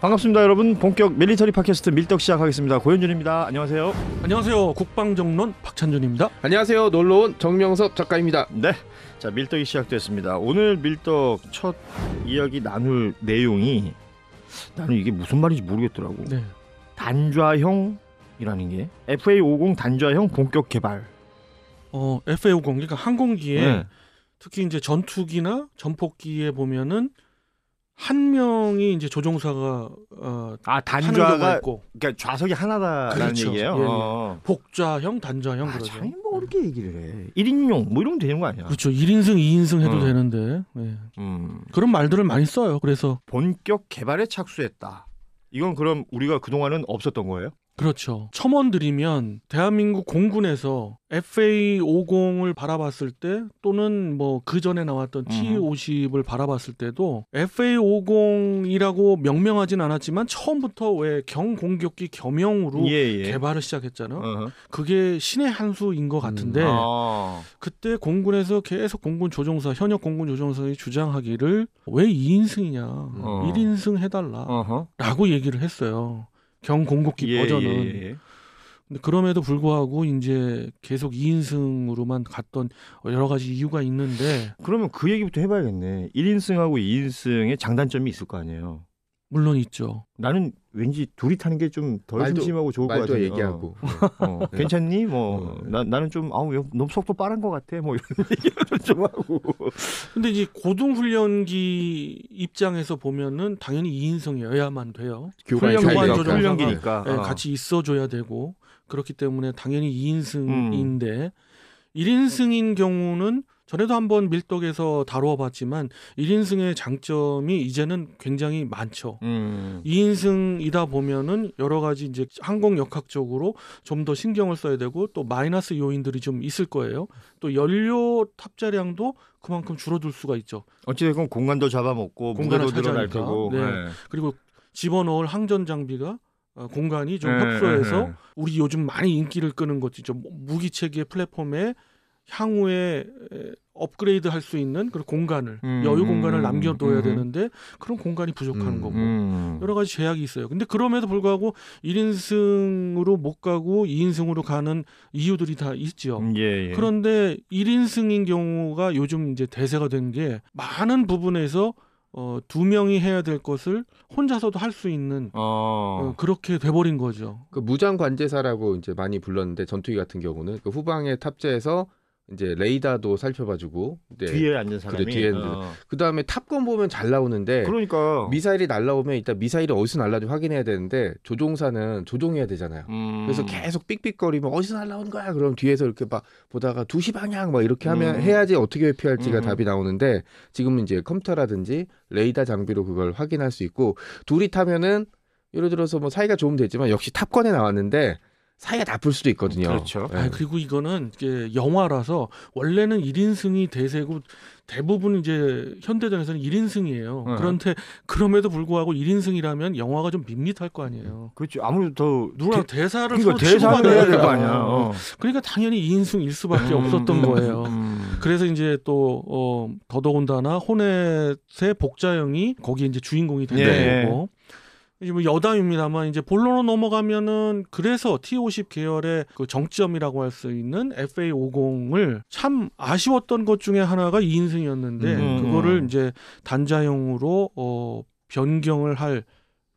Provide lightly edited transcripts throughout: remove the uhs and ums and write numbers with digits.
반갑습니다, 여러분. 본격 밀리터리 팟캐스트 밀떡 시작하겠습니다. 고현준입니다. 안녕하세요. 안녕하세요. 국방정론 박찬준입니다. 안녕하세요. 놀러온 정명섭 작가입니다. 네, 자 밀떡이 시작됐습니다. 오늘 밀떡 첫 이야기 나눌 내용이 나는 이게 무슨 말인지 모르겠더라고. 네. 단좌형이라는 게 FA50 단좌형 본격 개발. FA50 그러니까 항공기에 네. 특히 이제 전투기나 전폭기에 보면은 한 명이 이제 조종사가 하는 경우가 단좌가 있고, 그러니까 좌석이 하나다라는 그렇죠. 얘기예요. 예, 예. 복좌형, 단좌형 그러죠. 참 뭐 그렇게 얘기를 해. 1인용 뭐 이러면 되는 거 아니야? 그렇죠. 1인승, 2인승 해도 되는데 그런 말들을 많이 써요. 그래서 본격 개발에 착수했다. 이건 그럼 우리가 그동안은 없었던 거예요? 그렇죠. 첨언드리면 대한민국 공군에서 FA50을 바라봤을 때 또는 뭐 그 전에 나왔던 T50을 바라봤을 때도 FA50이라고 명명하진 않았지만 처음부터 왜 경공격기 겸용으로 개발을 시작했잖아요. 그게 신의 한 수인 것 같은데 그때 공군에서 계속 공군 조종사, 현역 공군 조종사의 주장하기를 왜 2인승이냐 1인승 해달라라고 얘기를 했어요. 경공격기 버전은. 근데 그럼에도 불구하고 이제 계속 2인승으로만 갔던 여러 가지 이유가 있는데, 그러면 그 얘기부터 해봐야겠네. 1인승하고 2인승의 장단점이 있을 거 아니에요. 물론 있죠. 나는 왠지 둘이 타는 게 좀 덜 심심하고 좋을 것 같아. 얘기하고. 네. 괜찮니? 나는 좀 너무 속도 빠른 것 같아. 뭐 이런 얘기를 좀 하고. 근데 이제 고등훈련기 입장에서 보면은 당연히 2인승이어야만 돼요. 교관 조종 훈련기니까 같이 있어줘야 되고, 그렇기 때문에 당연히 2인승인데 1인승인 경우는 전에도 한번 밀떡에서 다루어봤지만 1인승의 장점이 이제는 굉장히 많죠. 2인승이다 보면은 여러 가지 이제 항공 역학적으로 좀 더 신경을 써야 되고 또 마이너스 요인들이 좀 있을 거예요. 또 연료 탑재량도 그만큼 줄어들 수가 있죠. 어찌됐건 공간도 잡아먹고 무게도 늘어날 테고. 네. 그리고 집어넣을 항전 장비가 공간이 좀 협소해서 우리 요즘 많이 인기를 끄는 것이 좀 무기 체계 플랫폼에 향후에 업그레이드 할 수 있는 그런 공간을 여유 공간을 남겨둬야 되는데 그런 공간이 부족한 거고 여러 가지 제약이 있어요. 근데 그럼에도 불구하고 1인승으로 못 가고 2인승으로 가는 이유들이 다 있죠. 그런데 1인승인 경우가 요즘 이제 대세가 된 게 많은 부분에서 두 명이 해야 될 것을 혼자서도 할 수 있는 그렇게 돼버린 거죠. 그 무장 관제사라고 이제 많이 불렀는데 전투기 같은 경우는 그 후방에 탑재해서 이제 레이더도 살펴봐주고 뒤에 앉은 사람이 뒤에 그 다음에 탑건 보면 잘 나오는데 그러니까 미사일이 날라오면 일단 미사일이 어디서 날라오는지 확인해야 되는데 조종사는 조종해야 되잖아요. 그래서 계속 삑삑거리면 어디서 날라오는 거야? 그럼 뒤에서 이렇게 막 보다가 2시 방향 막 이렇게 하면 해야지 어떻게 회피할지가 답이 나오는데 지금은 이제 컴퓨터라든지 레이더 장비로 그걸 확인할 수 있고 둘이 타면은 예를 들어서 뭐 사이가 좋으면 되지만 역시 탑건에 나왔는데 사이가 나쁠 수도 있거든요. 그렇죠. 그리고 이거는 이게 영화라서 원래는 1인승이 대세고 대부분 이제 현대전에서는 1인승이에요. 그런데 그럼에도 불구하고 1인승이라면 영화가 좀 밋밋할 거 아니에요. 그렇죠. 아무래도 더 누가 대사를 그러니까 서로 대사를 해야 될 거 아니야. 그러니까 당연히 2인승일 수밖에 없었던 거예요. 그래서 이제 또 더더군다나 호넷의 복자형이 거기 이제 주인공이 되는 거고. 이제 뭐 여담입니다만 이제 본론으로 넘어가면은 그래서 T50 계열의 그 정점이라고 할 수 있는 FA50을 참 아쉬웠던 것 중에 하나가 2인승이었는데 그거를 이제 단자형으로 변경을 할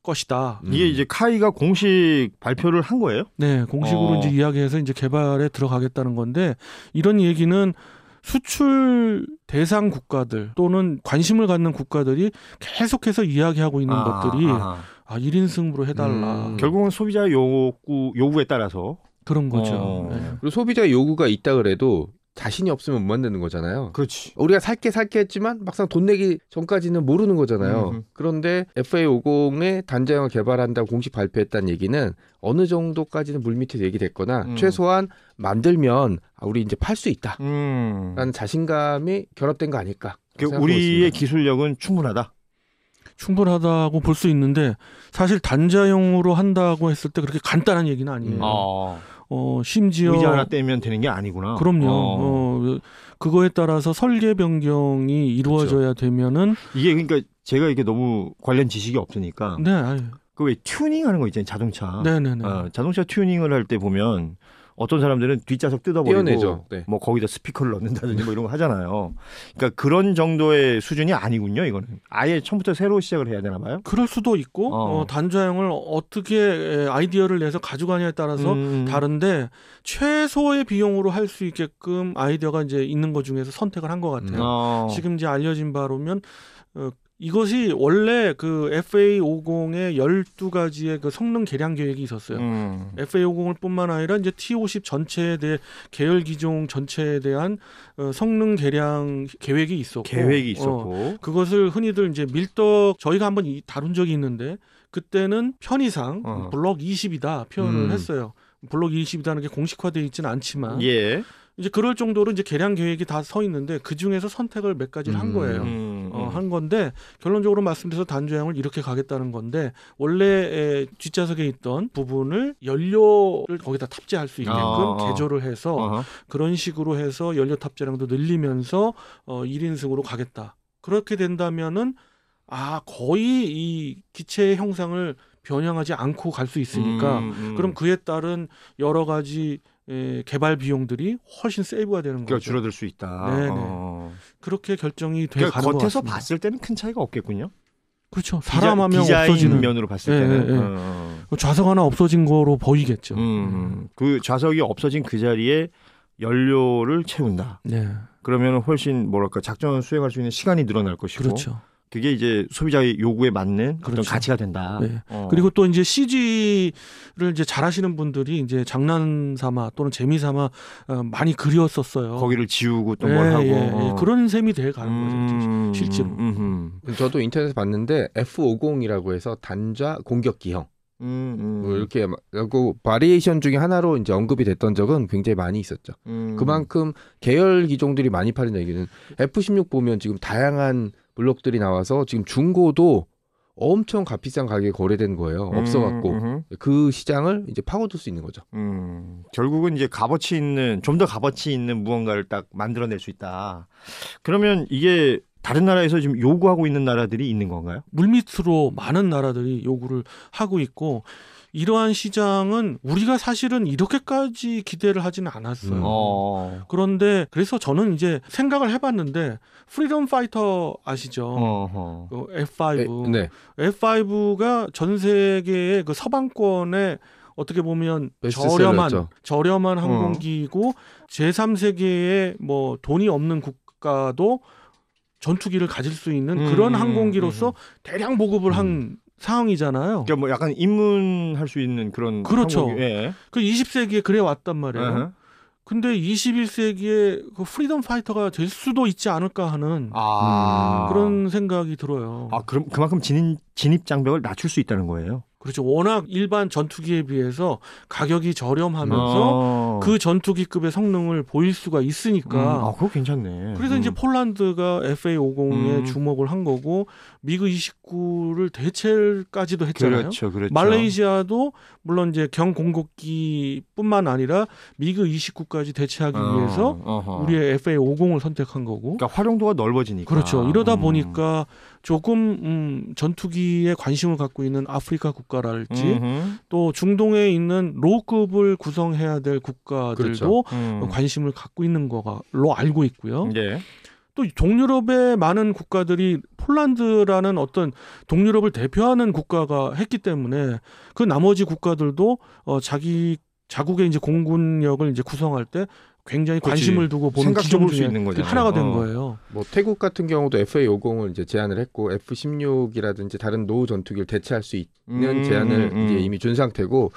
것이다. 이게 이제 카이가 공식 발표를 한 거예요? 네, 공식으로 이제 이야기해서 이제 개발에 들어가겠다는 건데 이런 얘기는 수출 대상 국가들 또는 관심을 갖는 국가들이 계속해서 이야기하고 있는 것들이 1인승으로 해달라. 결국은 소비자의 요구에 따라서 그런 거죠. 그리고 소비자의 요구가 있다 그래도 자신이 없으면 못 만드는 거잖아요. 그렇지. 우리가 살게 했지만 막상 돈 내기 전까지는 모르는 거잖아요. 그런데 FA50의 단자형을 개발한다고 공식 발표했다는 얘기는 어느 정도까지는 물밑에서 얘기됐거나 최소한 만들면 우리 이제 팔 수 있다 라는 자신감이 결합된 거 아닐까. 우리의 기술력은 충분하다고 볼 수 있는데 사실 단자형으로 한다고 했을 때 그렇게 간단한 얘기는 아니에요. 심지어 의자 하나 떼면 되는 게 아니구나. 그럼요. 그거에 따라서 설계 변경이 이루어져야 되면은 이게 그러니까 제가 이게 너무 관련 지식이 없으니까 네, 아유. 그 왜 튜닝하는 거 있잖아요, 자동차. 네네네. 자동차 튜닝을 할 때 보면 어떤 사람들은 뒷좌석 뜯어버리고 떼어내죠. 네. 뭐 거기다 스피커를 넣는다든지 뭐 이런 거 하잖아요. 그러니까 그런 정도의 수준이 아니군요, 이거는. 아예 처음부터 새로 시작을 해야 되나 봐요. 그럴 수도 있고 단자형을 어떻게 아이디어를 내서 가져가냐에 따라서 다른데 최소의 비용으로 할 수 있게끔 아이디어가 이제 있는 것 중에서 선택을 한 것 같아요. 지금 이제 알려진 바로면 이것이 원래 그 FA50의 12가지의 그 성능 개량 계획이 있었어요. FA50을 뿐만 아니라 이제 T50 전체에 대해 계열 기종 전체에 대한 성능 개량 계획이 있었고 그것을 흔히들 이제 밀떡 저희가 한번 다룬 적이 있는데 그때는 편의상 블록 20이다 표현을 했어요. 블록 20이다는 게 공식화되어 있지는 않지만 예. 이제 그럴 정도로 이제 개량 계획이 다 서 있는데 그 중에서 선택을 몇 가지를 한 거예요. 한 건데 결론적으로 말씀드려서 단자형을 이렇게 가겠다는 건데 원래 뒷좌석에 있던 부분을 연료를 거기다 탑재할 수 있게끔 개조를 해서 그런 식으로 해서 연료 탑재량도 늘리면서 1인승으로 가겠다. 그렇게 된다면은 거의 이 기체의 형상을 변형하지 않고 갈 수 있으니까 그럼 그에 따른 여러 가지 개발 비용들이 훨씬 세이브가 되는 거죠. 그러니까 줄어들 수 있다. 네네. 그렇게 결정이 돼 그러니까 가는 것 겉에서 같습니다. 봤을 때는 큰 차이가 없겠군요. 그렇죠. 사람 하면 디자인 없어지는 면으로 봤을 때는 좌석 하나 없어진 거로 보이겠죠. 그 좌석이 없어진 그 자리에 연료를 채운다. 네. 그러면 훨씬 뭐랄까 작전을 수행할 수 있는 시간이 늘어날 것이고 그렇죠. 그게 이제 소비자의 요구에 맞는 그렇죠. 어떤 가치가 된다. 네. 그리고 또 이제 CG를 이제 잘하시는 분들이 이제 장난 삼아 또는 재미 삼아 많이 그렸었어요. 거기를 지우고 또 뭘 하고 그런 셈이 돼 가는 거죠. 실제로. 저도 인터넷에 봤는데 F50이라고 해서 단자 공격기형. 뭐 이렇게 하고 바리에이션 중에 하나로 이제 언급이 됐던 적은 굉장히 많이 있었죠. 그만큼 계열 기종들이 많이 팔린다. 얘기는 F16 보면 지금 다양한 블록들이 나와서 지금 중고도 엄청 값비싼 가격에 거래된 거예요. 없어갖고 그 시장을 이제 파고들 수 있는 거죠. 결국은 이제 값어치 있는 좀 더 값어치 있는 무언가를 딱 만들어낼 수 있다. 그러면 이게 다른 나라에서 지금 요구하고 있는 나라들이 있는 건가요? 물밑으로 많은 나라들이 요구를 하고 있고 이러한 시장은 우리가 사실은 이렇게까지 기대를 하지는 않았어요. 그런데 그래서 저는 이제 생각을 해봤는데 프리덤 파이터 아시죠? F5. 네. F5가 전 세계의 그 서방권에 어떻게 보면 저렴한 항공기이고 제3세계의 뭐 돈이 없는 국가도 전투기를 가질 수 있는 그런 항공기로서 대량 보급을 한 상황이잖아요. 그러니까 뭐 약간 입문할 수 있는 그런 그렇죠. 항공기. 예. 그 20세기에 그래 왔단 말이에요. 근데 21세기에 그 프리덤 파이터가 될 수도 있지 않을까 하는 그런 생각이 들어요. 그럼 그만큼 진입 장벽을 낮출 수 있다는 거예요. 그렇죠. 워낙 일반 전투기에 비해서 가격이 저렴하면서 그 전투기급의 성능을 보일 수가 있으니까. 그거 괜찮네. 그래서 이제 폴란드가 FA50에 주목을 한 거고 미그 29를 대체까지도 했잖아요. 그렇죠. 말레이시아도 물론 이제 경공격기뿐만 아니라 미그 29까지 대체하기 위해서 우리의 FA50을 선택한 거고. 그러니까 활용도가 넓어지니까. 그렇죠. 이러다 보니까 조금 전투기에 관심을 갖고 있는 아프리카 국가랄지 또 중동에 있는 로급을 구성해야 될 국가들도 그렇죠. 관심을 갖고 있는 걸로 알고 있고요. 예. 또 동유럽의 많은 국가들이 폴란드라는 어떤 동유럽을 대표하는 국가가 했기 때문에 그 나머지 국가들도 자기 자국의 이제 공군력을 이제 구성할 때 굉장히 관심을 두고 보는 기종 중에 하나가 된 거예요. 뭐 태국 같은 경우도 FA50을 이제 제안을 했고 F16이라든지 다른 노후 전투기를 대체할 수 있는 제안을 이제 이미 준 상태고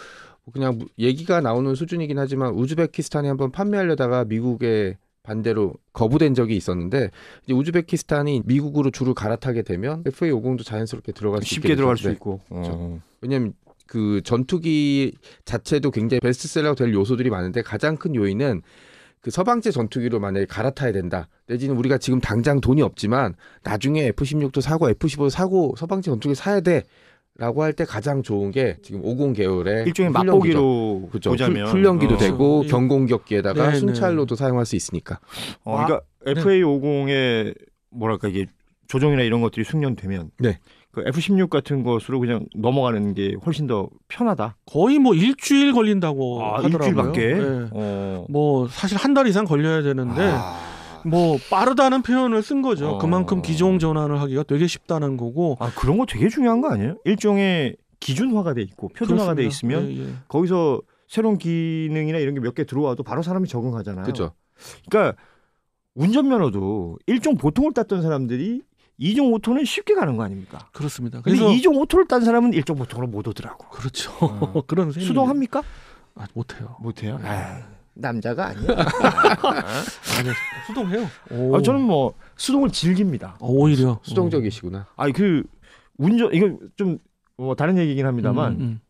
그냥 얘기가 나오는 수준이긴 하지만 우즈베키스탄에 한번 판매하려다가 미국의 반대로 거부된 적이 있었는데 이제 우즈베키스탄이 미국으로 줄을 갈아타게 되면 FA50도 자연스럽게 들어갈 수 쉽게 들어갈 수 있고. 그렇죠. 왜냐하면 그 전투기 자체도 굉장히 베스트셀러가 될 요소들이 많은데 가장 큰 요인은 그 서방제 전투기로 만약에 갈아타야 된다. 내지는 우리가 지금 당장 돈이 없지만 나중에 F16도 사고 F15도 사고 서방제 전투기 사야 돼. 라고 할 때 가장 좋은 게 지금 50 계열의 일종의 맛보기로 그렇죠. 보자면 훈련기도 되고 경공격기에다가 네네. 순찰로도 사용할 수 있으니까. 그러니까 FA50의 뭐랄까 이게 조종이나 이런 것들이 숙련되면 네. 그 F-16 같은 것으로 그냥 넘어가는 게 훨씬 더 편하다. 거의 뭐 일주일 걸린다고 아, 하더라고요. 일주일밖에. 네. 뭐 사실 한 달 이상 걸려야 되는데 뭐 빠르다는 표현을 쓴 거죠. 그만큼 기종 전환을 하기가 되게 쉽다는 거고. 아, 그런 거 되게 중요한 거 아니에요? 일종의 기준화가 돼 있고 표준화가 돼 그렇습니다. 있으면 예. 거기서 새로운 기능이나 이런 게 몇 개 들어와도 바로 사람이 적응하잖아요. 그렇죠. 그러니까 운전면허도 1종 보통을 땄던 사람들이 2종 오토는 쉽게 가는 거 아닙니까? 그렇습니다. 근데 그래서 2종 오토를 딴 사람은 1종 보통으로 못 오더라고. 그렇죠. 어. 그런 셈이 수동합니까? 못해요. 못해요. 남자가 아니야. 아니, 수동해요. 아, 저는 뭐 수동을 즐깁니다. 오히려 수동적이시구나. 아니 그 운전 이거 좀 뭐 다른 얘기긴 합니다만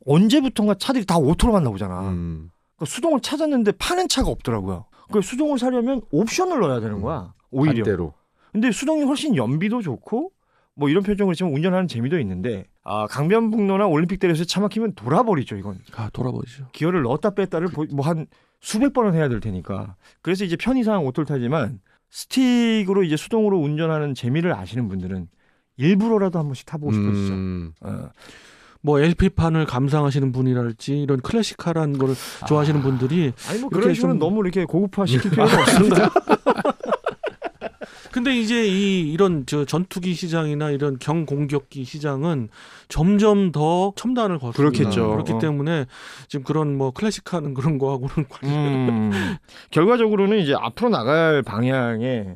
언제부턴가 차들이 다 오토로만 나오잖아. 그러니까 수동을 찾았는데 파는 차가 없더라고요. 그 수동을 사려면 옵션을 넣어야 되는 거야. 오히려. 반대로. 근데 수동이 훨씬 연비도 좋고 뭐 이런 표정을 지금 운전하는 재미도 있는데 강변북로나 올림픽대로에서 차 막히면 돌아버리죠 이건. 돌아버리죠. 기어를 넣었다 뺐다를 뭐 한 수백 번은 해야 될 테니까. 그래서 이제 편의상 오토를 타지만 스틱으로 이제 수동으로 운전하는 재미를 아시는 분들은 일부러라도 한 번씩 타보고 싶어지죠. 뭐 LP판을 감상하시는 분이랄지 이런 클래식한 거를 좋아하시는 분들이 아니 뭐 그런 식으로 좀... 너무 이렇게 고급화 시킬 필요는 없습니다. 근데 이제 이런 전투기 시장이나 이런 경공격기 시장은 점점 더 첨단을 거습니다. 그렇겠죠. 그렇기 때문에 지금 그런 뭐 클래식한 그런 거하고는 결과적으로는 이제 앞으로 나갈 방향에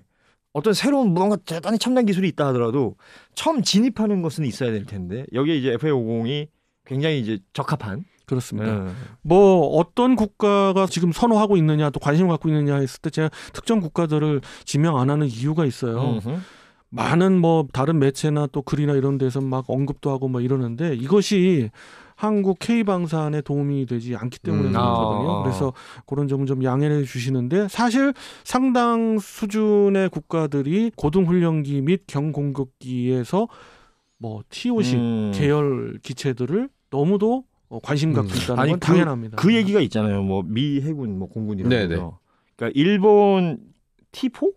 어떤 새로운 뭔가 대단히 첨단 기술이 있다 하더라도 처음 진입하는 것은 있어야 될 텐데 여기에 이제 FA50이 굉장히 이제 적합한. 그렇습니다. 뭐 어떤 국가가 지금 선호하고 있느냐 또 관심을 갖고 있느냐 했을 때 제가 특정 국가들을 지명 안 하는 이유가 있어요. 많은 뭐 다른 매체나 또 글이나 이런 데서 막 언급도 하고 뭐 이러는데 이것이 한국 K방산에 도움이 되지 않기 때문에 그렇거든요. 그래서 그런 점은 좀 양해해 주시는데 사실 상당 수준의 고등훈련기 및 경공격기에서 뭐 T-50 계열 기체들을 너무도 관심 갖고 있다는 건 당연합니다. 그 얘기가 있잖아요. 뭐 미 해군 뭐 공군 이런 네네. 거. 그러니까 일본 T4?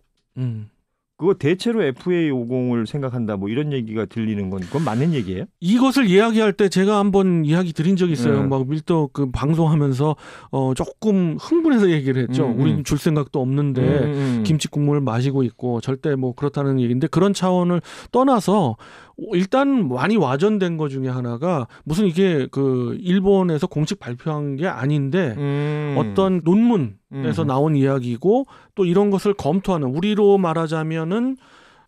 그거 대체로 FA50을 생각한다. 뭐 이런 얘기가 들리는 건 그건 맞는 얘기예요? 이것을 이야기할 때 제가 한번 이야기 드린 적이 있어요. 막 밀떡 그 방송하면서 조금 흥분해서 얘기를 했죠. 우리는 줄 생각도 없는데 김치 국물을 마시고 있고 절대 뭐 그렇다는 얘기인데 그런 차원을 떠나서 일단 많이 와전된 것 중에 하나가 무슨 이게 그 일본에서 공식 발표한 게 아닌데 어떤 논문에서 나온 이야기고 또 이런 것을 검토하는 우리로 말하자면은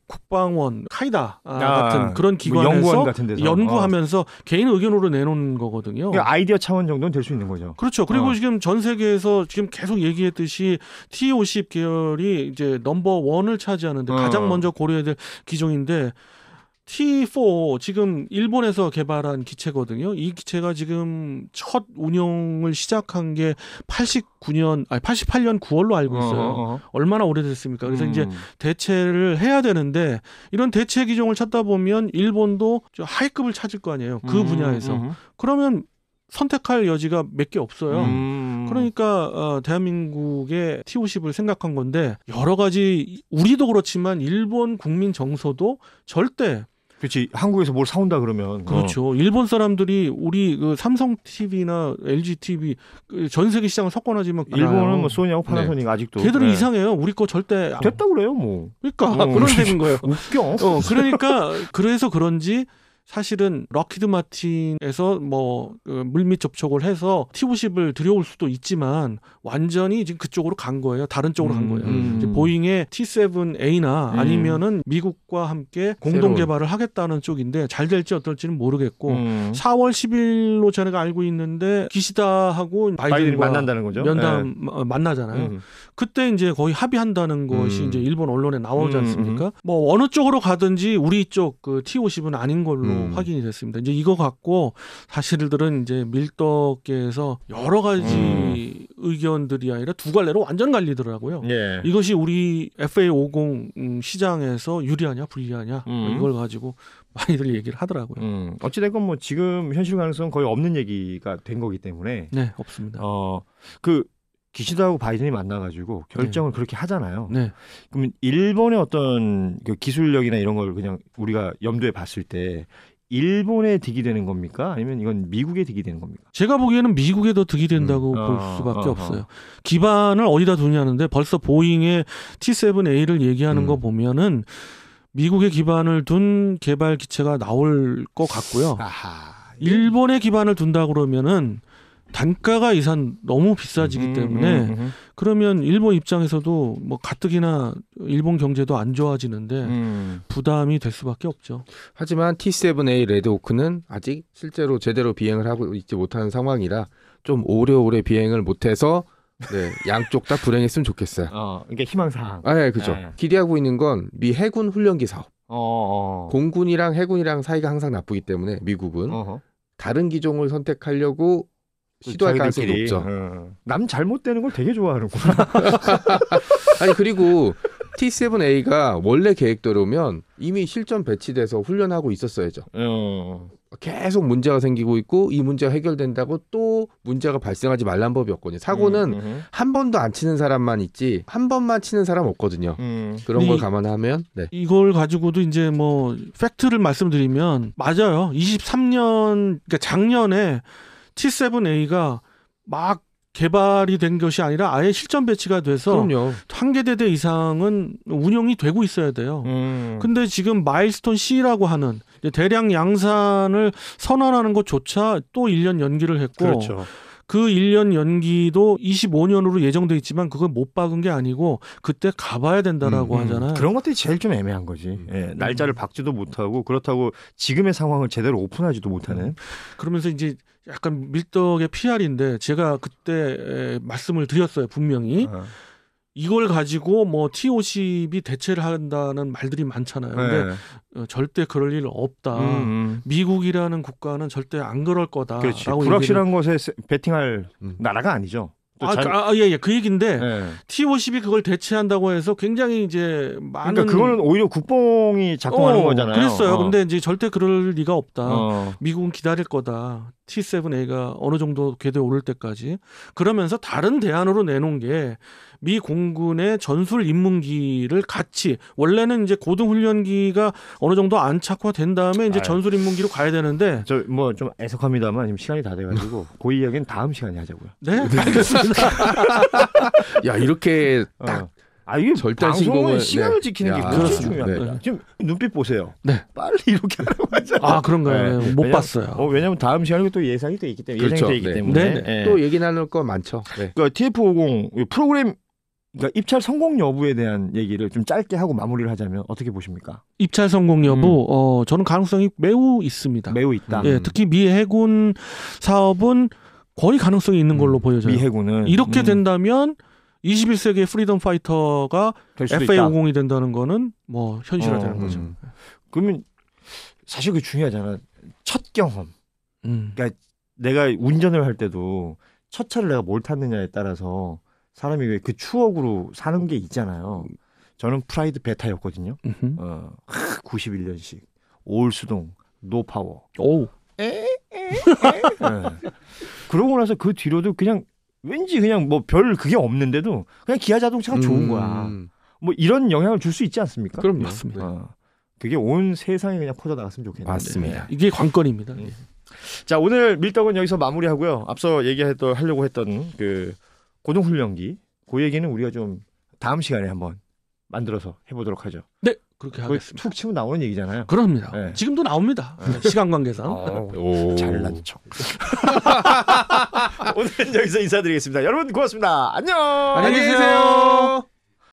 국방원 카이다 같은 그런 기관에서 뭐 연구원 같은 데서 연구하면서 개인 의견으로 내놓은 거거든요. 그러니까 아이디어 차원 정도는 될 수 있는 거죠. 그렇죠. 그리고 지금 전 세계에서 지금 계속 얘기했듯이 T-50 계열이 이제 넘버 1을 차지하는데 가장 먼저 고려해야 될 기종인데 T4 지금 일본에서 개발한 기체거든요. 이 기체가 지금 첫 운용을 시작한 게 88년 9월로 알고 있어요. 얼마나 오래됐습니까? 그래서 이제 대체를 해야 되는데 이런 대체 기종을 찾다 보면 일본도 하이급을 찾을 거 아니에요. 그 분야에서. 그러면 선택할 여지가 몇 개 없어요. 그러니까 대한민국의 T-50을 생각한 건데 여러 가지 우리도 그렇지만 일본 국민 정서도 절대 그렇지. 한국에서 뭘 사온다 그러면 그렇죠. 일본 사람들이 우리 그 삼성 TV나 LG TV 전 세계 시장을 석권하지만 일본은 뭐 소니하고 파나소닉 아직도 걔들은 이상해요. 우리 거 절대 됐다 그래요, 뭐. 그러니까 그런 셈인 거예요. 웃겨. 그러니까 그래서 그런지 사실은 럭히드 마틴에서 뭐 물밑 접촉을 해서 T-50을 들여올 수도 있지만 완전히 지금 그쪽으로 간 거예요. 다른 쪽으로 간 거예요. 이제 보잉의 T-7A나 아니면은 미국과 함께 공동 개발을 하겠다는 쪽인데 잘 될지 어떨지는 모르겠고 4월 10일로 저희가 알고 있는데 기시다하고 바이든이 만난다는 거죠. 면담 만나잖아요. 그때 이제 거의 합의한다는 것이 이제 일본 언론에 나오지 않습니까? 뭐 어느 쪽으로 가든지 우리 쪽 그 T-50은 아닌 걸로 확인이 됐습니다. 이제 이거 갖고 사실들은 이제 밀떡계에서 여러 가지 의견들이 아니라 두 갈래로 완전 갈리더라고요. 예. 이것이 우리 FA50 시장에서 유리하냐 불리하냐 이걸 가지고 많이들 얘기를 하더라고요. 어찌됐건 뭐 지금 현실 가능성은 거의 없는 얘기가 된 거기 때문에 네, 없습니다. 기시다하고 바이든이 만나가지고 결정을 그렇게 하잖아요. 네. 그러면 일본의 어떤 그 기술력이나 이런 걸 그냥 우리가 염두에 봤을 때 일본에 득이 되는 겁니까? 아니면 이건 미국에 득이 되는 겁니까? 제가 보기에는 미국에 더 득이 된다고 볼 수밖에 없어요. 기반을 어디다 두냐는데 벌써 보잉의 T7A를 얘기하는 거 보면은 미국의 기반을 둔 개발 기체가 나올 것 같고요. 아하. 일본에 기반을 둔다 그러면은 단가가 이상 너무 비싸지기 때문에 그러면 일본 입장에서도 뭐 가뜩이나 일본 경제도 안 좋아지는데 부담이 될 수밖에 없죠. 하지만 T7A 레드호크는 아직 실제로 제대로 비행을 하고 있지 못하는 상황이라 좀 오래오래 비행을 못해서 네, 양쪽 다 불행했으면 좋겠어요. 이게 희망사항. 네, 그죠. 기대하고 있는 건 미 해군 훈련기 사업. 공군이랑 해군이랑 사이가 항상 나쁘기 때문에 미국은 다른 기종을 선택하려고 시도할 가능성이 높죠. 남 잘못되는 걸 되게 좋아하는구나. 아니 그리고 T7A가 원래 계획대로면 이미 실전 배치돼서 훈련하고 있었어야죠. 계속 문제가 생기고 있고 이 문제가 해결된다고 또 문제가 발생하지 말란 법이 없거든요. 사고는 한 번도 안 치는 사람만 있지 한 번만 치는 사람 없거든요. 그런 걸 감안하면 네. 이걸 가지고도 이제 뭐 팩트를 말씀드리면 맞아요. 23년 그러니까 작년에 T7A가 막 개발이 된 것이 아니라 아예 실전 배치가 돼서 그럼요. 한 개 대대 이상은 운영이 되고 있어야 돼요. 근데 지금 마일스톤 C라고 하는 대량 양산을 선언하는 것조차 또 1년 연기를 했고 그렇죠. 그 1년 연기도 25년으로 예정돼 있지만 그걸 못 박은 게 아니고 그때 가봐야 된다라고 하잖아요. 그런 것들이 제일 좀 애매한 거지. 예, 날짜를 박지도 못하고 그렇다고 지금의 상황을 제대로 오픈하지도 못하는. 그러면서 이제 약간 밀떡의 PR인데 제가 그때 말씀을 드렸어요. 분명히. 이걸 가지고 뭐 T50이 대체를 한다는 말들이 많잖아요. 근데 절대 그럴 일 없다. 미국이라는 국가는 절대 안 그럴 거다. 그렇지. 불확실한 것에 베팅할 나라가 아니죠. 예. 그 얘기인데 T50이 그걸 대체한다고 해서 굉장히 이제 많은 그러니까 그거는 오히려 국뽕이 작동하는 거잖아요. 그랬어요. 근데 이제 절대 그럴 리가 없다. 미국은 기다릴 거다. T7A가 어느 정도 궤도에 오를 때까지. 그러면서 다른 대안으로 내놓은 게 미 공군의 전술 입문기를 같이 원래는 이제 고등 훈련기가 어느 정도 안착화된 다음에 이제 전술 입문기로 가야 되는데 저 뭐 좀 애석합니다만 지금 시간이 다 돼가지고 그 이야기는 다음 시간에 하자고요. 네, 알겠습니다. 야 이렇게 딱. 이게 절단신공을 시간을 지키는 게 그렇죠. 중요합니다. 네. 지금 눈빛 보세요. 네. 빨리 이렇게 하라고 하잖아요. 그런가요? 네. 못 봤어요. 왜냐면 다음 시간에 또 예상이 돼 있기 때문에 그렇죠. 예상이 돼 있기 때문에 네. 또 얘기 나눌 거 많죠. 네. 그러니까 TF50 프로그램 그러니까 입찰 성공 여부에 대한 얘기를 좀 짧게 하고 마무리를 하자면 어떻게 보십니까? 입찰 성공 여부 저는 가능성이 매우 있습니다. 매우 있다. 예, 특히 미 해군 사업은 거의 가능성이 있는 걸로 보여져요. 미 해군은 이렇게 된다면 21세기의 프리덤 파이터가 FA50이 된다는 거는 뭐 현실화되는 거죠. 그러면 사실 그게 중요하잖아. 첫 경험. 그러니까 내가 운전을 할 때도 첫 차를 내가 뭘 탔느냐에 따라서 사람이 왜 그 추억으로 사는 게 있잖아요. 저는 프라이드 베타였거든요. 91년식 올 수동 노파워. 오. 그러고 나서 그 뒤로도 그냥 왠지 그냥 뭐 별 그게 없는데도 그냥 기아 자동차가 좋은 거야. 뭐 이런 영향을 줄 수 있지 않습니까? 그럼 맞습니다. 그게 온 세상에 그냥 퍼져 나갔으면 좋겠는데. 맞습니다. 이게 관건입니다. 자, 오늘 밀떡은 여기서 마무리하고요. 앞서 하려고 했던 그 고등훈련기 그 얘기는 우리가 좀 다음 시간에 한번 만들어서 해보도록 하죠. 네, 그렇게 하겠습니다. 툭 치면 나오는 얘기잖아요. 그렇습니다. 네. 지금도 나옵니다. 시간 관계상. 잘난 척. 오늘은 여기서 인사드리겠습니다. 여러분 고맙습니다. 안녕. 안녕히 계세요.